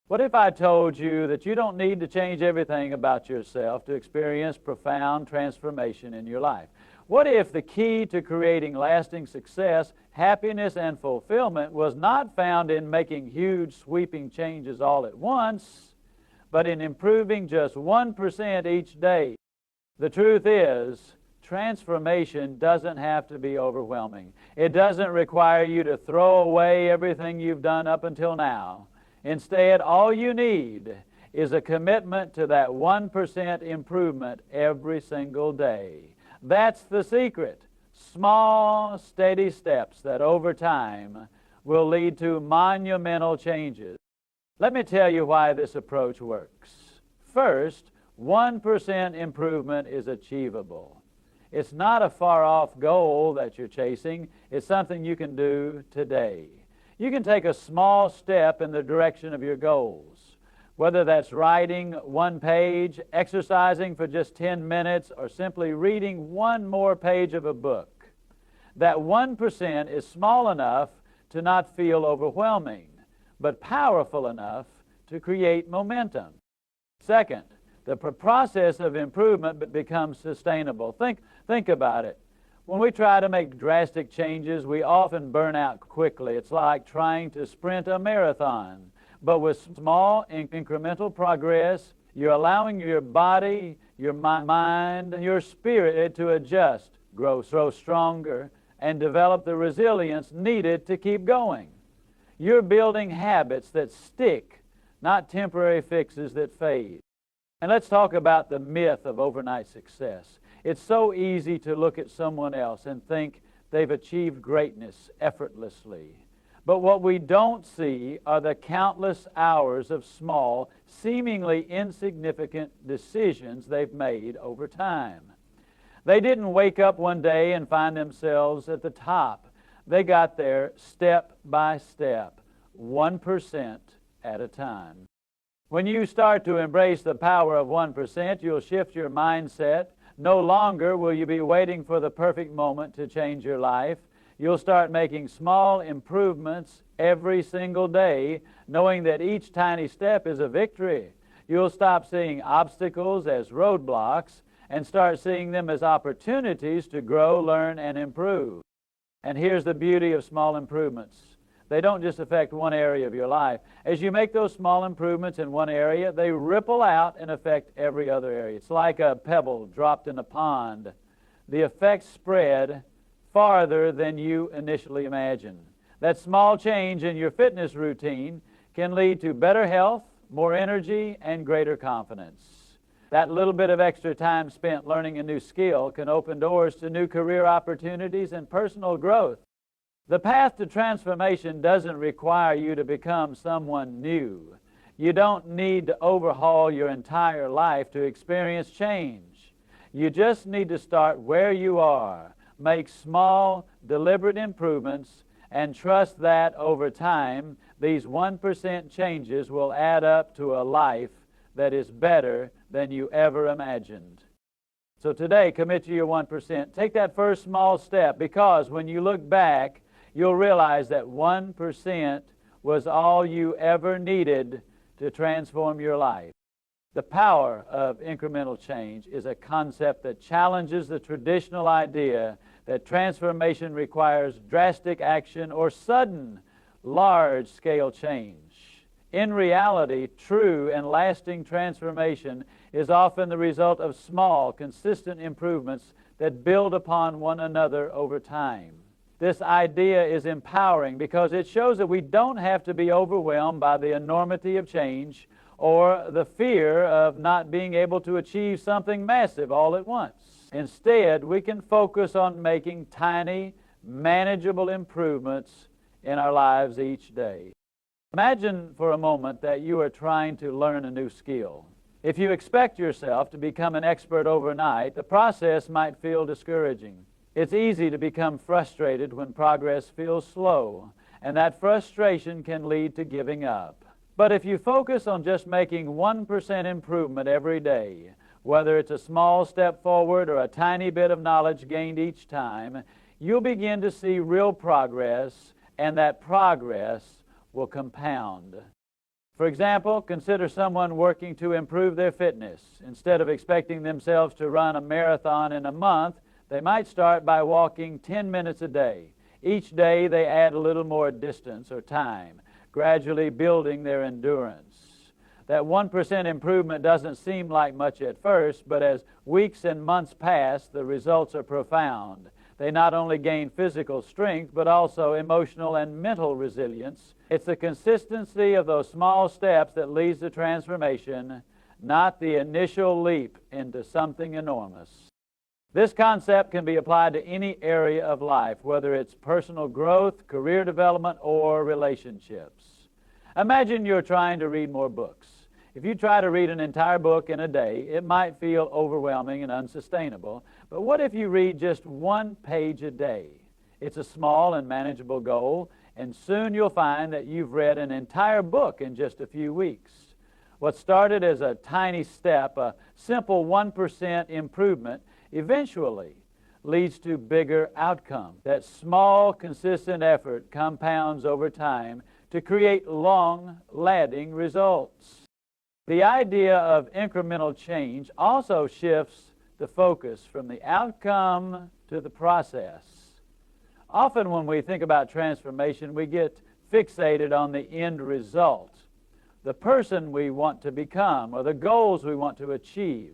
What if I told you that you don't need to change everything about yourself to experience profound transformation in your life? What if the key to creating lasting success, happiness, and fulfillment was not found in making huge, sweeping changes all at once, but in improving just 1% each day? The truth is, transformation doesn't have to be overwhelming. It doesn't require you to throw away everything you've done up until now. Instead, all you need is a commitment to that 1% improvement every single day. That's the secret. Small, steady steps that over time will lead to monumental changes. Let me tell you why this approach works. First, 1% improvement is achievable. It's not a far-off goal that you're chasing. It's something you can do today. You can take a small step in the direction of your goals, whether that's writing one page, exercising for just 10 minutes, or simply reading one more page of a book. That 1% is small enough to not feel overwhelming, but powerful enough to create momentum. Second, the process of improvement becomes sustainable. Think about it. When we try to make drastic changes, we often burn out quickly. It's like trying to sprint a marathon. But with small, incremental progress, you're allowing your body, your mind, and your spirit to adjust, grow stronger, and develop the resilience needed to keep going. You're building habits that stick, not temporary fixes that fade. And let's talk about the myth of overnight success. It's so easy to look at someone else and think they've achieved greatness effortlessly. But what we don't see are the countless hours of small, seemingly insignificant decisions they've made over time. They didn't wake up one day and find themselves at the top. They got there step by step, 1% at a time. When you start to embrace the power of 1%, you'll shift your mindset. No longer will you be waiting for the perfect moment to change your life. You'll start making small improvements every single day, knowing that each tiny step is a victory. You'll stop seeing obstacles as roadblocks and start seeing them as opportunities to grow, learn, and improve. And here's the beauty of small improvements. They don't just affect one area of your life. As you make those small improvements in one area, they ripple out and affect every other area. It's like a pebble dropped in a pond. The effects spread farther than you initially imagined. That small change in your fitness routine can lead to better health, more energy, and greater confidence. That little bit of extra time spent learning a new skill can open doors to new career opportunities and personal growth. The path to transformation doesn't require you to become someone new. You don't need to overhaul your entire life to experience change. You just need to start where you are, make small, deliberate improvements, and trust that over time, these 1% changes will add up to a life that is better than you ever imagined. So today, commit to your 1%. Take that first small step, because when you look back, you'll realize that 1% was all you ever needed to transform your life. The power of incremental change is a concept that challenges the traditional idea that transformation requires drastic action or sudden, large-scale change. In reality, true and lasting transformation is often the result of small, consistent improvements that build upon one another over time. This idea is empowering because it shows that we don't have to be overwhelmed by the enormity of change or the fear of not being able to achieve something massive all at once. Instead, we can focus on making tiny, manageable improvements in our lives each day. Imagine for a moment that you are trying to learn a new skill. If you expect yourself to become an expert overnight, the process might feel discouraging. It's easy to become frustrated when progress feels slow, and that frustration can lead to giving up. But if you focus on just making 1% improvement every day, whether it's a small step forward or a tiny bit of knowledge gained each time, you'll begin to see real progress, and that progress will compound. For example, consider someone working to improve their fitness. Instead of expecting themselves to run a marathon in a month, they might start by walking 10 minutes a day. Each day they add a little more distance or time, gradually building their endurance. That 1% improvement doesn't seem like much at first, but as weeks and months pass, the results are profound. They not only gain physical strength, but also emotional and mental resilience. It's the consistency of those small steps that leads to transformation, not the initial leap into something enormous. This concept can be applied to any area of life, whether it's personal growth, career development, or relationships. Imagine you're trying to read more books. If you try to read an entire book in a day, it might feel overwhelming and unsustainable. But what if you read just one page a day? It's a small and manageable goal, and soon you'll find that you've read an entire book in just a few weeks. What started as a tiny step, a simple 1% improvement, eventually leads to bigger outcomes. That small, consistent effort compounds over time to create long-lasting results. The idea of incremental change also shifts the focus from the outcome to the process. Often when we think about transformation, we get fixated on the end result, the person we want to become, or the goals we want to achieve.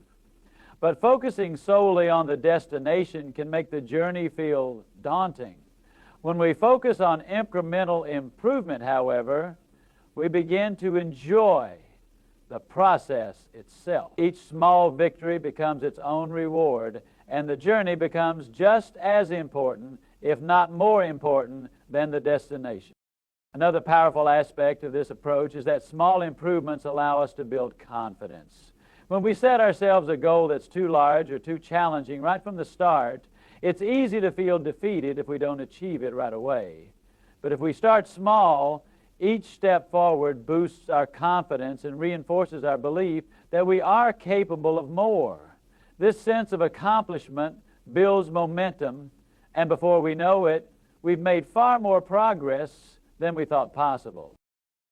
But focusing solely on the destination can make the journey feel daunting. When we focus on incremental improvement, however, we begin to enjoy the process itself. Each small victory becomes its own reward, and the journey becomes just as important, if not more important, than the destination. Another powerful aspect of this approach is that small improvements allow us to build confidence. When we set ourselves a goal that's too large or too challenging right from the start, it's easy to feel defeated if we don't achieve it right away. But if we start small, each step forward boosts our confidence and reinforces our belief that we are capable of more. This sense of accomplishment builds momentum, and before we know it, we've made far more progress than we thought possible.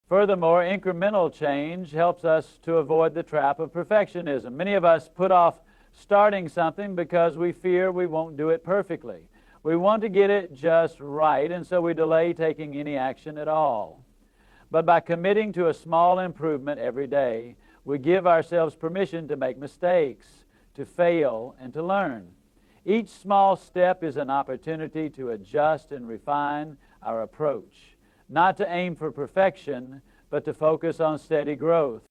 Furthermore, incremental change helps us to avoid the trap of perfectionism. Many of us put off starting something because we fear we won't do it perfectly. We want to get it just right, and so we delay taking any action at all. But by committing to a small improvement every day, we give ourselves permission to make mistakes, to fail, and to learn. Each small step is an opportunity to adjust and refine our approach, not to aim for perfection, but to focus on steady growth.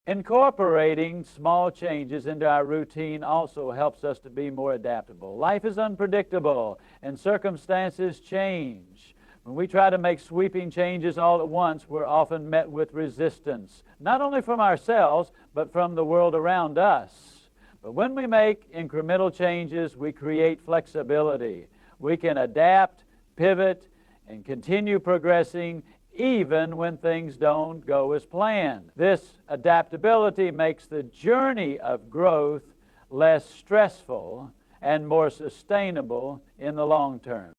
Incorporating small changes into our routine also helps us to be more adaptable. Life is unpredictable, and circumstances change. When we try to make sweeping changes all at once, we're often met with resistance, not only from ourselves, but from the world around us. But when we make incremental changes, we create flexibility. We can adapt, pivot, and continue progressing even when things don't go as planned. This adaptability makes the journey of growth less stressful and more sustainable in the long term.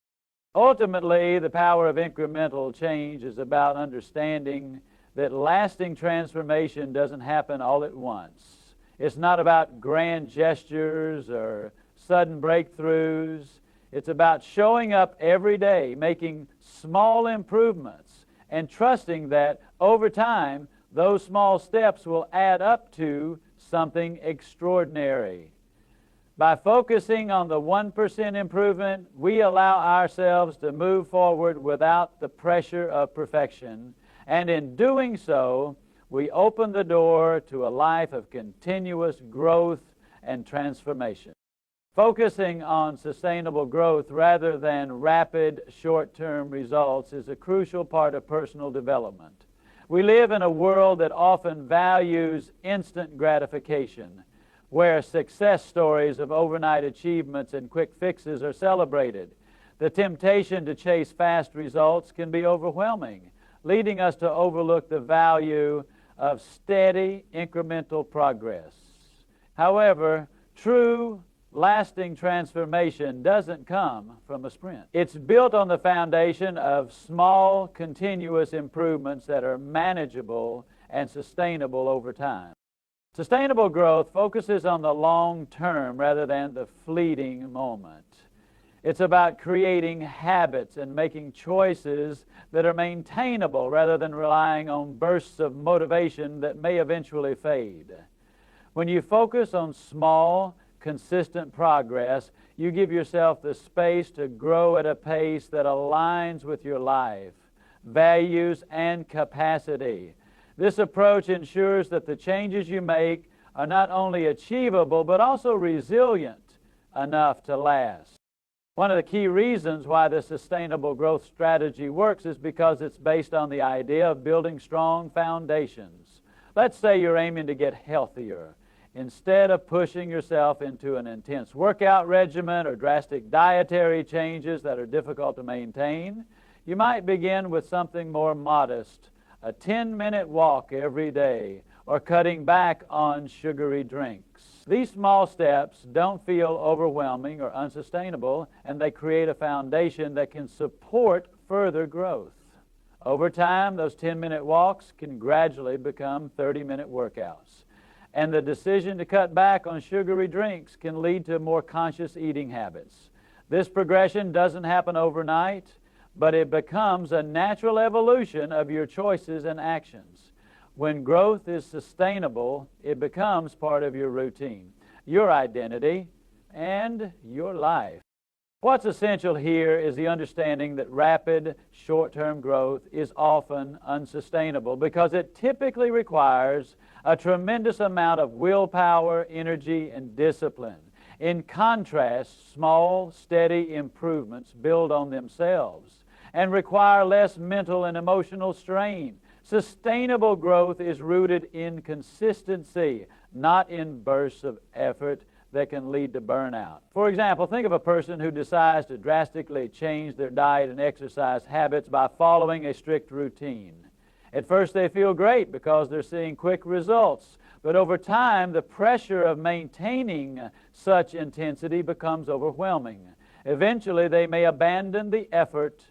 Ultimately, the power of incremental change is about understanding that lasting transformation doesn't happen all at once. It's not about grand gestures or sudden breakthroughs. It's about showing up every day, making small improvements, and trusting that over time, those small steps will add up to something extraordinary. By focusing on the 1% improvement, we allow ourselves to move forward without the pressure of perfection, and in doing so, we open the door to a life of continuous growth and transformation. Focusing on sustainable growth rather than rapid short-term results is a crucial part of personal development. We live in a world that often values instant gratification, where success stories of overnight achievements and quick fixes are celebrated. The temptation to chase fast results can be overwhelming, leading us to overlook the value of steady, incremental progress. However, true, lasting transformation doesn't come from a sprint. It's built on the foundation of small, continuous improvements that are manageable and sustainable over time. Sustainable growth focuses on the long term rather than the fleeting moment. It's about creating habits and making choices that are maintainable rather than relying on bursts of motivation that may eventually fade. When you focus on small, consistent progress, you give yourself the space to grow at a pace that aligns with your life, values, and capacity. This approach ensures that the changes you make are not only achievable but also resilient enough to last. One of the key reasons why the sustainable growth strategy works is because it's based on the idea of building strong foundations. Let's say you're aiming to get healthier. Instead of pushing yourself into an intense workout regimen or drastic dietary changes that are difficult to maintain, you might begin with something more modest, a 10-minute walk every day, or cutting back on sugary drinks. These small steps don't feel overwhelming or unsustainable, and they create a foundation that can support further growth. Over time, those 10-minute walks can gradually become 30-minute workouts. And the decision to cut back on sugary drinks can lead to more conscious eating habits. This progression doesn't happen overnight, but it becomes a natural evolution of your choices and actions. When growth is sustainable, it becomes part of your routine, your identity, and your life. What's essential here is the understanding that rapid, short-term growth is often unsustainable because it typically requires a tremendous amount of willpower, energy, and discipline. In contrast, small, steady improvements build on themselves and require less mental and emotional strain. Sustainable growth is rooted in consistency, not in bursts of effort that can lead to burnout. For example, think of a person who decides to drastically change their diet and exercise habits by following a strict routine. At first they feel great because they're seeing quick results, but over time the pressure of maintaining such intensity becomes overwhelming. Eventually they may abandon the effort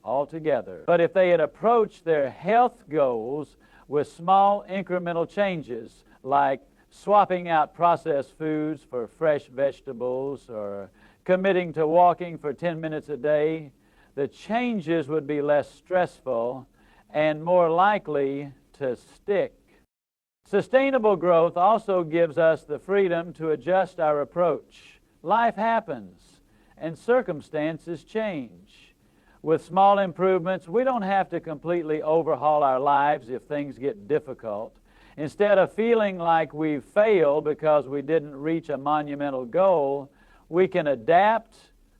altogether. But if they had approached their health goals with small incremental changes, like swapping out processed foods for fresh vegetables or committing to walking for 10 minutes a day, the changes would be less stressful and more likely to stick. Sustainable growth also gives us the freedom to adjust our approach. Life happens and circumstances change. With small improvements, we don't have to completely overhaul our lives if things get difficult. Instead of feeling like we've failed because we didn't reach a monumental goal, we can adapt,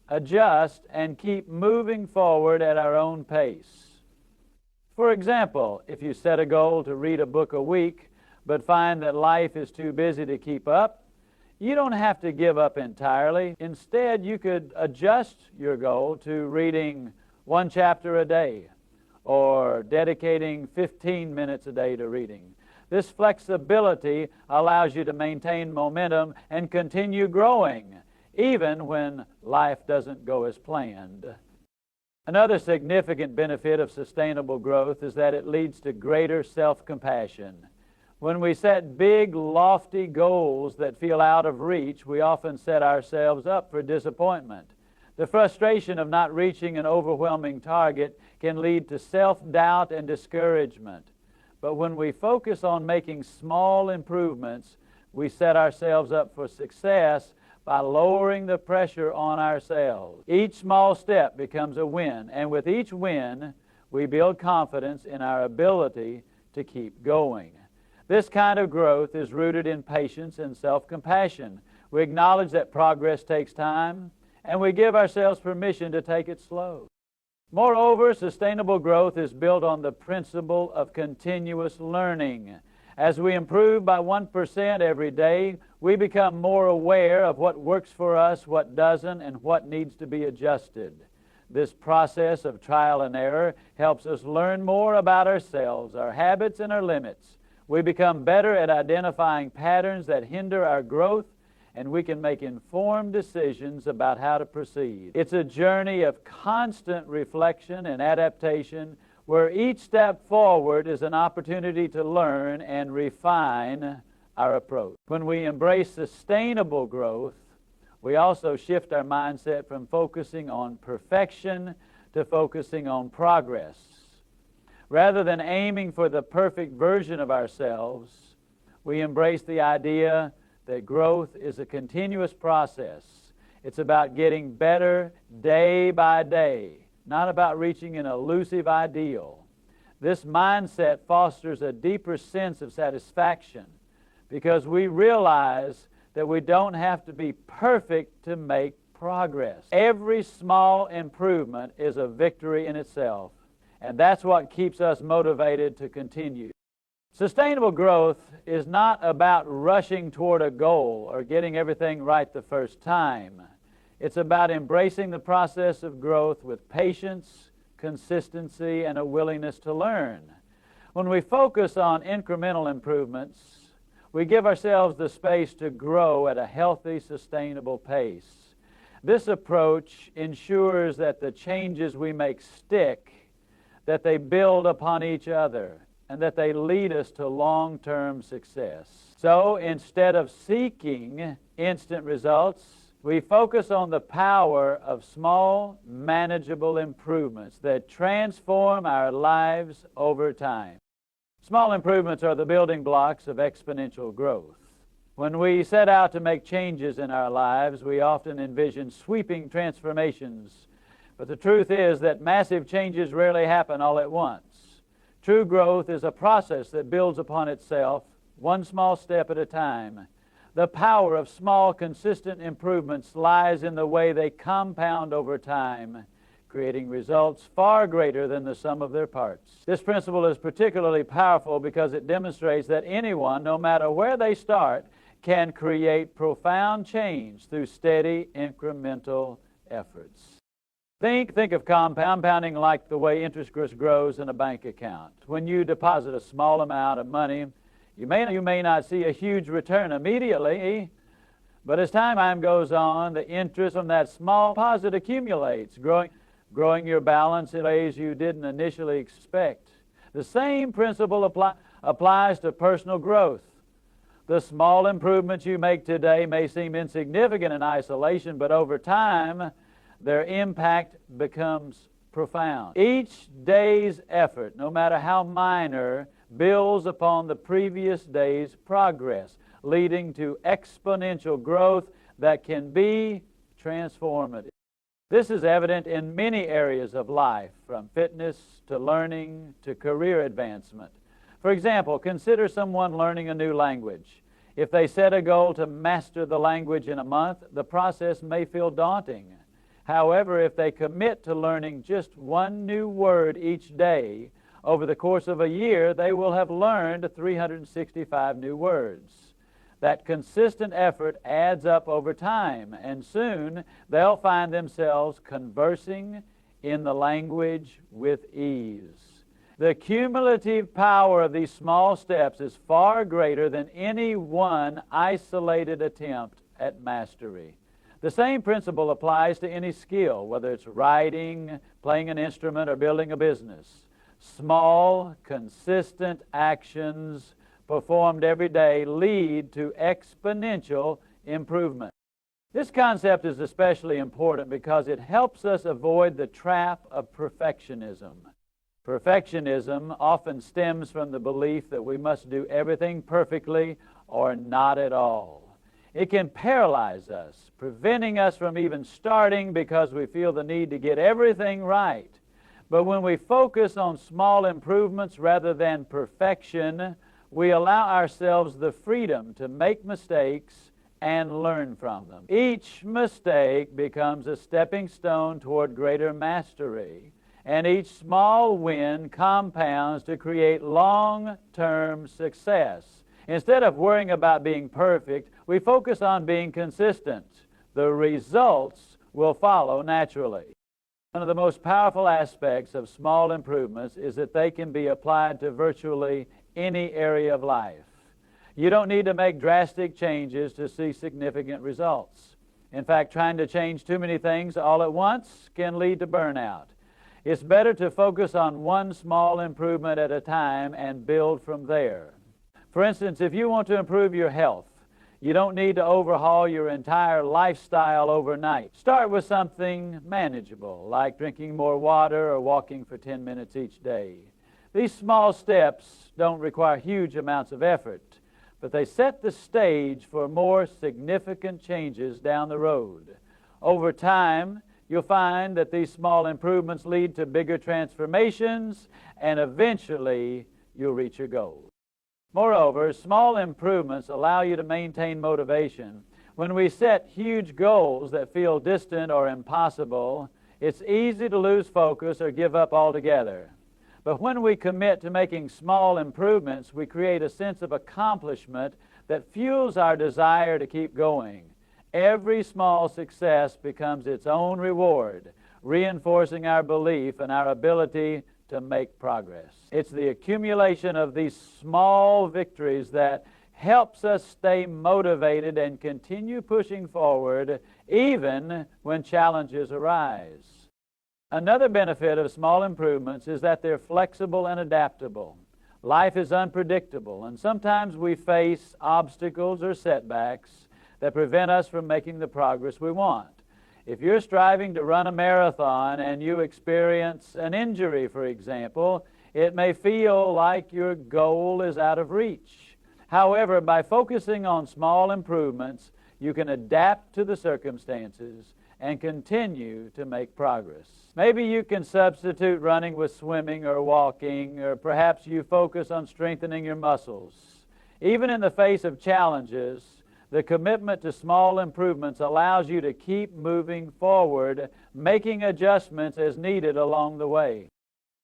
adjust, and keep moving forward at our own pace. For example, if you set a goal to read a book a week, but find that life is too busy to keep up, you don't have to give up entirely. Instead, you could adjust your goal to reading 1 chapter a day or dedicating 15 minutes a day to reading. This flexibility allows you to maintain momentum and continue growing, even when life doesn't go as planned. Another significant benefit of sustainable growth is that it leads to greater self-compassion. When we set big, lofty goals that feel out of reach, we often set ourselves up for disappointment. The frustration of not reaching an overwhelming target can lead to self-doubt and discouragement. But when we focus on making small improvements, we set ourselves up for success by lowering the pressure on ourselves. Each small step becomes a win, and with each win, we build confidence in our ability to keep going. This kind of growth is rooted in patience and self-compassion. We acknowledge that progress takes time, and we give ourselves permission to take it slow. Moreover, sustainable growth is built on the principle of continuous learning. As we improve by 1% every day, we become more aware of what works for us, what doesn't, and what needs to be adjusted. This process of trial and error helps us learn more about ourselves, our habits, and our limits. We become better at identifying patterns that hinder our growth, and we can make informed decisions about how to proceed. It's a journey of constant reflection and adaptation where each step forward is an opportunity to learn and refine our approach. When we embrace sustainable growth, we also shift our mindset from focusing on perfection to focusing on progress. Rather than aiming for the perfect version of ourselves, we embrace the idea that growth is a continuous process. It's about getting better day by day, not about reaching an elusive ideal. This mindset fosters a deeper sense of satisfaction because we realize that we don't have to be perfect to make progress. Every small improvement is a victory in itself, and that's what keeps us motivated to continue. Sustainable growth is not about rushing toward a goal or getting everything right the first time. It's about embracing the process of growth with patience, consistency, and a willingness to learn. When we focus on incremental improvements, we give ourselves the space to grow at a healthy, sustainable pace. This approach ensures that the changes we make stick, that they build upon each other, and that they lead us to long-term success. So instead of seeking instant results, we focus on the power of small, manageable improvements that transform our lives over time. Small improvements are the building blocks of exponential growth. When we set out to make changes in our lives, we often envision sweeping transformations. But the truth is that massive changes rarely happen all at once. True growth is a process that builds upon itself, one small step at a time. The power of small, consistent improvements lies in the way they compound over time, creating results far greater than the sum of their parts. This principle is particularly powerful because it demonstrates that anyone, no matter where they start, can create profound change through steady, incremental efforts. Think of compounding like the way interest grows in a bank account. When you deposit a small amount of money, you may not see a huge return immediately, but as time goes on, the interest on that small deposit accumulates, growing your balance in ways you didn't initially expect. The same principle applies to personal growth. The small improvements you make today may seem insignificant in isolation, but over time, their impact becomes profound. Each day's effort, no matter how minor, builds upon the previous day's progress, leading to exponential growth that can be transformative. This is evident in many areas of life, from fitness to learning to career advancement. For example, consider someone learning a new language. If they set a goal to master the language in a month, the process may feel daunting. However, if they commit to learning just one new word each day, over the course of a year, they will have learned 365 new words. That consistent effort adds up over time, and soon they'll find themselves conversing in the language with ease. The cumulative power of these small steps is far greater than any one isolated attempt at mastery. The same principle applies to any skill, whether it's writing, playing an instrument, or building a business. Small, consistent actions performed every day lead to exponential improvement. This concept is especially important because it helps us avoid the trap of perfectionism. Perfectionism often stems from the belief that we must do everything perfectly or not at all. It can paralyze us, preventing us from even starting because we feel the need to get everything right. But when we focus on small improvements rather than perfection, we allow ourselves the freedom to make mistakes and learn from them. Each mistake becomes a stepping stone toward greater mastery, and each small win compounds to create long-term success. Instead of worrying about being perfect, we focus on being consistent. The results will follow naturally. One of the most powerful aspects of small improvements is that they can be applied to virtually any area of life. You don't need to make drastic changes to see significant results. In fact, trying to change too many things all at once can lead to burnout. It's better to focus on one small improvement at a time and build from there. For instance, if you want to improve your health, you don't need to overhaul your entire lifestyle overnight. Start with something manageable, like drinking more water or walking for 10 minutes each day. These small steps don't require huge amounts of effort, but they set the stage for more significant changes down the road. Over time, you'll find that these small improvements lead to bigger transformations, and eventually you'll reach your goal. Moreover, small improvements allow you to maintain motivation. When we set huge goals that feel distant or impossible, it's easy to lose focus or give up altogether. But when we commit to making small improvements, we create a sense of accomplishment that fuels our desire to keep going. Every small success becomes its own reward, reinforcing our belief in our ability to make progress. It's the accumulation of these small victories that helps us stay motivated and continue pushing forward even when challenges arise. Another benefit of small improvements is that they're flexible and adaptable. Life is unpredictable, and sometimes we face obstacles or setbacks that prevent us from making the progress we want. If you're striving to run a marathon and you experience an injury, for example, it may feel like your goal is out of reach. However, by focusing on small improvements, you can adapt to the circumstances and continue to make progress. Maybe you can substitute running with swimming or walking, or perhaps you focus on strengthening your muscles. Even in the face of challenges, the commitment to small improvements allows you to keep moving forward, making adjustments as needed along the way.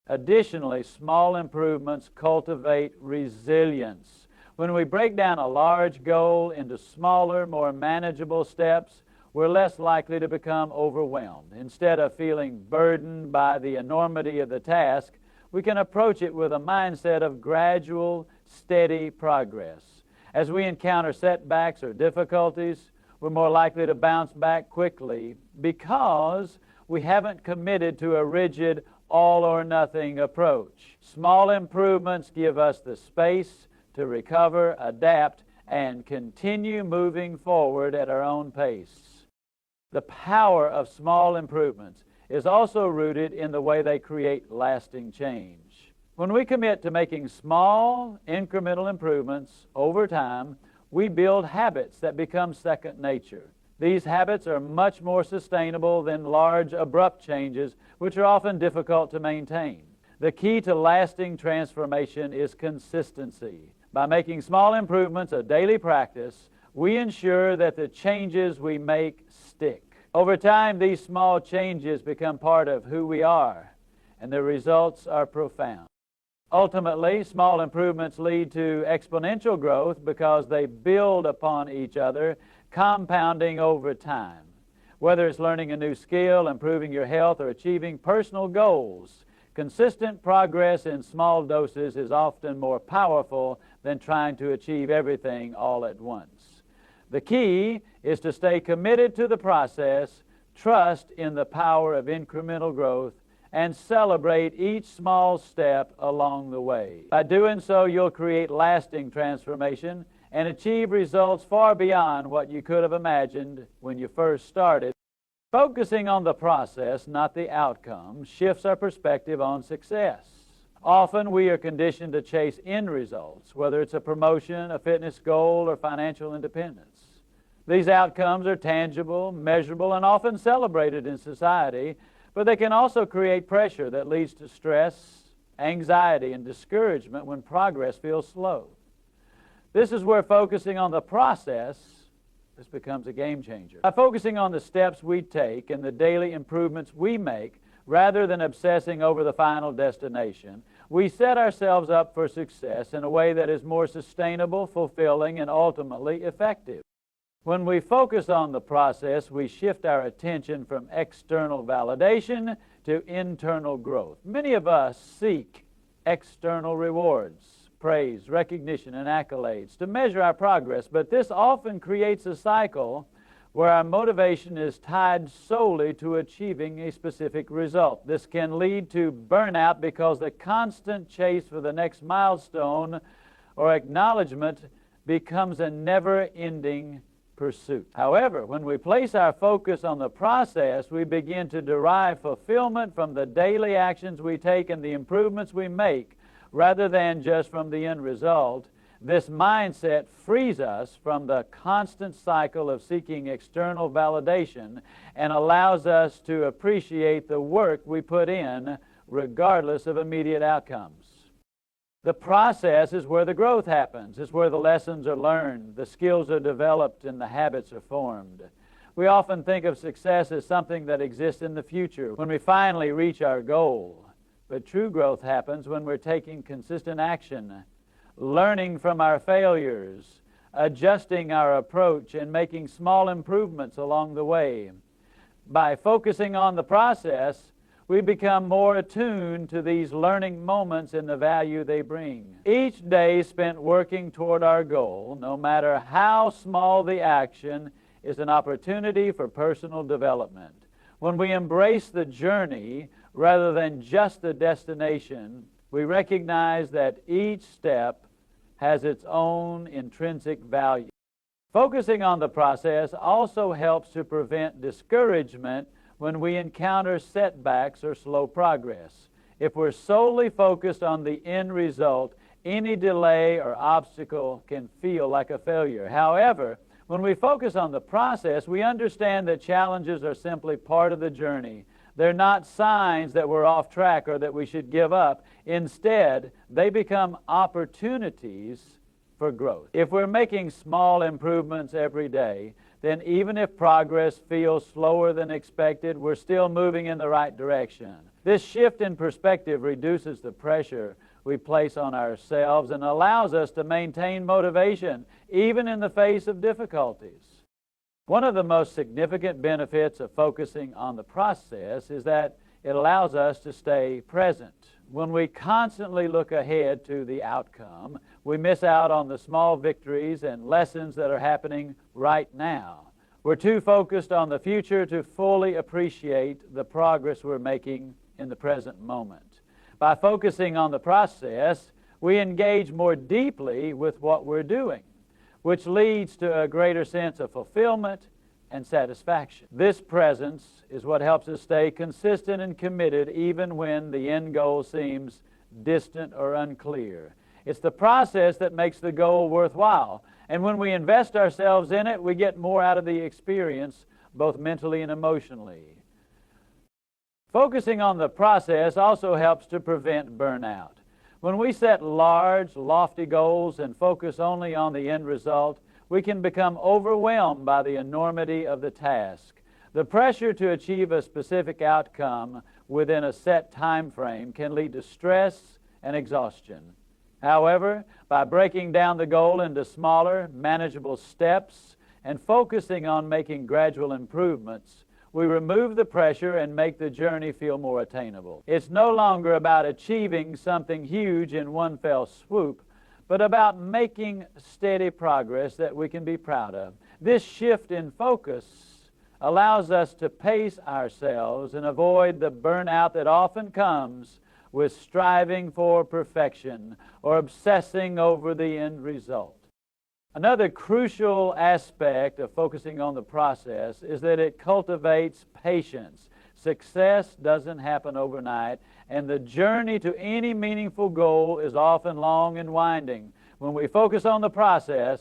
Additionally, small improvements cultivate resilience. When we break down a large goal into smaller, more manageable steps, we're less likely to become overwhelmed. Instead of feeling burdened by the enormity of the task, we can approach it with a mindset of gradual, steady progress. As we encounter setbacks or difficulties, we're more likely to bounce back quickly because we haven't committed to a rigid all-or-nothing approach. Small improvements give us the space to recover, adapt, and continue moving forward at our own pace. The power of small improvements is also rooted in the way they create lasting change. When we commit to making small, incremental improvements over time, we build habits that become second nature. These habits are much more sustainable than large, abrupt changes, which are often difficult to maintain. The key to lasting transformation is consistency. By making small improvements a daily practice, we ensure that the changes we make stick. Over time, these small changes become part of who we are, and the results are profound. Ultimately, small improvements lead to exponential growth because they build upon each other, compounding over time. Whether it's learning a new skill, improving your health, or achieving personal goals, consistent progress in small doses is often more powerful than trying to achieve everything all at once. The key is to stay committed to the process, trust in the power of incremental growth, and celebrate each small step along the way. By doing so, you'll create lasting transformation and achieve results far beyond what you could have imagined when you first started. Focusing on the process, not the outcome, shifts our perspective on success. Often we are conditioned to chase end results, whether it's a promotion, a fitness goal, or financial independence. These outcomes are tangible, measurable, and often celebrated in society, but they can also create pressure that leads to stress, anxiety, and discouragement when progress feels slow. This is where focusing on the process becomes a game changer. By focusing on the steps we take and the daily improvements we make, rather than obsessing over the final destination, we set ourselves up for success in a way that is more sustainable, fulfilling, and ultimately effective. When we focus on the process, we shift our attention from external validation to internal growth. Many of us seek external rewards, praise, recognition, and accolades to measure our progress, but this often creates a cycle where our motivation is tied solely to achieving a specific result. This can lead to burnout because the constant chase for the next milestone or acknowledgement becomes a never-ending pursuit. However, when we place our focus on the process, we begin to derive fulfillment from the daily actions we take and the improvements we make, rather than just from the end result. This mindset frees us from the constant cycle of seeking external validation and allows us to appreciate the work we put in, regardless of immediate outcomes. The process is where the growth happens. It's where the lessons are learned, the skills are developed, and the habits are formed. We often think of success as something that exists in the future, when we finally reach our goal. But true growth happens when we're taking consistent action, learning from our failures, adjusting our approach, and making small improvements along the way. By focusing on the process, we become more attuned to these learning moments and the value they bring. Each day spent working toward our goal, no matter how small the action, is an opportunity for personal development. When we embrace the journey rather than just the destination, we recognize that each step has its own intrinsic value. Focusing on the process also helps to prevent discouragement when we encounter setbacks or slow progress. If we're solely focused on the end result, any delay or obstacle can feel like a failure. However, when we focus on the process, we understand that challenges are simply part of the journey. They're not signs that we're off track or that we should give up. Instead, they become opportunities for growth. If we're making small improvements every day, then even if progress feels slower than expected, we're still moving in the right direction. This shift in perspective reduces the pressure we place on ourselves and allows us to maintain motivation even in the face of difficulties. One of the most significant benefits of focusing on the process is that it allows us to stay present. When we constantly look ahead to the outcome, we miss out on the small victories and lessons that are happening right now. We're too focused on the future to fully appreciate the progress we're making in the present moment. By focusing on the process, we engage more deeply with what we're doing, which leads to a greater sense of fulfillment and satisfaction. This presence is what helps us stay consistent and committed even when the end goal seems distant or unclear. It's the process that makes the goal worthwhile. And when we invest ourselves in it, we get more out of the experience, both mentally and emotionally. Focusing on the process also helps to prevent burnout. When we set large, lofty goals and focus only on the end result, we can become overwhelmed by the enormity of the task. The pressure to achieve a specific outcome within a set time frame can lead to stress and exhaustion. However, by breaking down the goal into smaller, manageable steps and focusing on making gradual improvements, we remove the pressure and make the journey feel more attainable. It's no longer about achieving something huge in one fell swoop, but about making steady progress that we can be proud of. This shift in focus allows us to pace ourselves and avoid the burnout that often comes with striving for perfection or obsessing over the end result. Another crucial aspect of focusing on the process is that it cultivates patience. Success doesn't happen overnight, and the journey to any meaningful goal is often long and winding. When we focus on the process,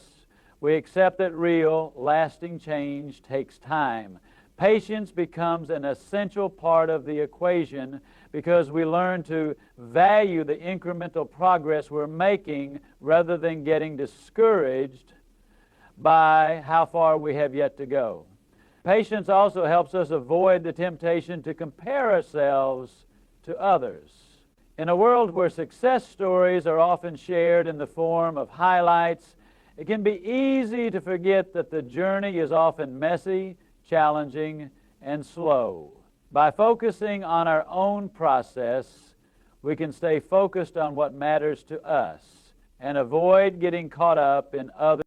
we accept that real, lasting change takes time. Patience becomes an essential part of the equation because we learn to value the incremental progress we're making rather than getting discouraged by how far we have yet to go. Patience also helps us avoid the temptation to compare ourselves to others. In a world where success stories are often shared in the form of highlights, it can be easy to forget that the journey is often messy, challenging, and slow. By focusing on our own process, we can stay focused on what matters to us and avoid getting caught up in others'